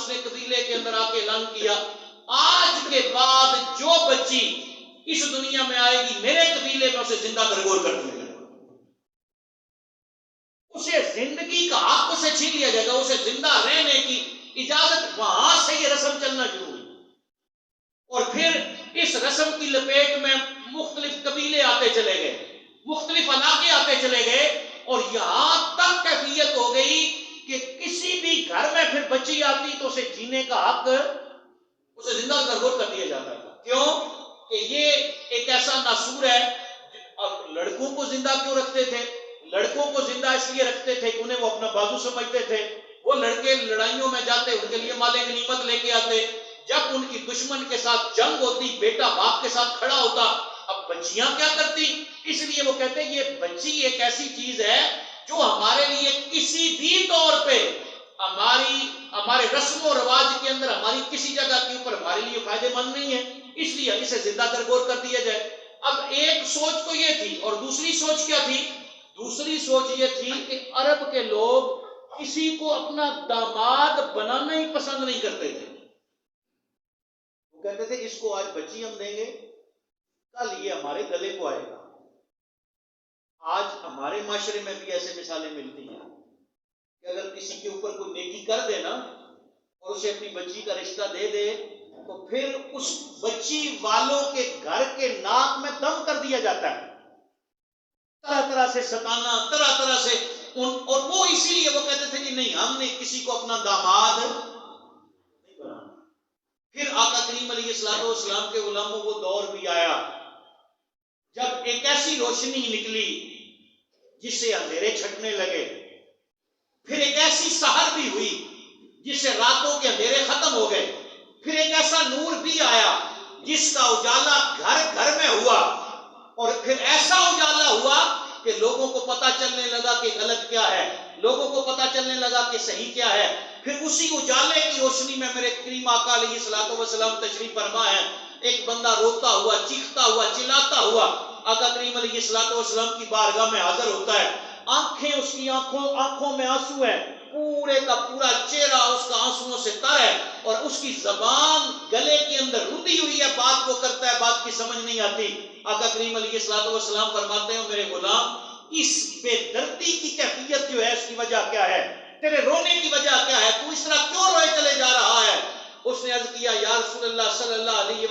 اس نے قبیلے کے اندر آ کے اعلان کیا آج کے بعد جو بچی اس دنیا میں آئے گی میرے قبیلے میں اسے زندہ درگور کر دیا جائے گا، اسے زندگی کا حق اسے چھین لیا جائے گا، اسے زندہ رہنے کی اجازت، وہاں سے یہ رسم چلنا شروع ہوئی۔ اور پھر اس رسم کی لپیٹ میں مختلف قبیلے آتے چلے گئے، مختلف علاقے آتے چلے گئے، اور یہاں تک کیفیت ہو گئی کہ کسی بھی گھر میں پھر بچی آتی تو اسے جینے کا حق اسے زندہ درگور کر دیا جاتا تھا۔ کیوں کہ یہ ایک ایسا ناسور ہے۔ اب لڑکوں کو زندہ کیوں رکھتے تھے؟ لڑکوں کو زندہ اس لیے رکھتے تھے کہ انہیں وہ اپنا بازو سمجھتے تھے، وہ لڑکے لڑائیوں میں جاتے ان کے لیے مال غنیمت لے کے آتے، جب ان کی دشمن کے ساتھ جنگ ہوتی بیٹا باپ کے ساتھ کھڑا ہوتا۔ اب بچیاں کیا کرتی؟ اس لیے وہ کہتے ہیں یہ بچی ایک ایسی چیز ہے جو ہمارے لیے کسی بھی طور پہ ہمارے رسم و رواج کے اندر ہماری کسی جگہ کے اوپر ہمارے لیے فائدے مند نہیں ہے، اس لیے اسے زندہ درگور کر دیا جائے۔ اب ایک سوچ تو یہ تھی، اور دوسری سوچ کیا تھی؟ دوسری سوچ یہ تھی کہ عرب کے لوگ کسی کو اپنا داماد بنانا ہی پسند نہیں کرتے تھے۔ وہ کہتے تھے اس کو آج بچی ہم دیں گے، کل یہ ہمارے گلے کو آئے گا۔ آج ہمارے معاشرے میں بھی ایسے مثالیں ملتی ہیں کہ اگر کسی کے اوپر کوئی نیکی کر دے نا اور اسے اپنی بچی کا رشتہ دے دے تو پھر اس بچی والوں کے گھر کے ناک میں دم کر دیا جاتا ہے، طرح طرح سے ستانا، طرح طرح سے اور وہ اسی لیے وہ کہتے تھے کہ نہیں ہم نے کسی کو اپنا داماد نہیں بنانا۔ پھر آقا کریم علیہ السلام کے غلاموں وہ دور بھی آیا جب ایک ایسی روشنی نکلی جس سے اندھیرے چھٹنے لگے، پھر ایک ایسی سحر بھی ہوئی جس سے راتوں کے اندھیرے ختم ہو گئے، پھر ایک ایسا نور بھی آیا جس کا اجالا گھر گھر میں ہوا، اور پھر ایسا اجالا ہوا کہ لوگوں کو پتہ چلنے لگا کہ غلط کیا ہے، لوگوں کو پتہ چلنے لگا کہ صحیح کیا ہے۔ پھر اسی اجالے کی روشنی میں میرے کریم آقا علیہ الصلوۃ والسلام تشریف فرما ہے، ایک بندہ روتا ہوا، چیختا ہوا، چلاتا ہوا آقا کریم علیہ الصلوۃ والسلام کی بارگاہ میں حاضر ہوتا ہے۔ آنکھیں اس کی آنکھوں میں آنسو ہیں، پورے کا پورا چہرہ اس کا آنسوؤں سے تر ہے، اور اس کی زبان گلے کے اندر رندی ہوئی ہے، بات وہ کرتا ہے بات کی سمجھ نہیں آتی۔ آقا کریم علیہ الصلوۃ والسلام فرماتے ہیں میرے غلام اس بے دردی کی کیفیت جو ہے اس کی وجہ کیا ہے؟ تیرے رونے کی وجہ کیا ہے؟ تو اس طرح کیوں روئے چلے جا رہا ہے؟ اس نے عرض کیا یا رسول اللہ صلی اللہ علیہ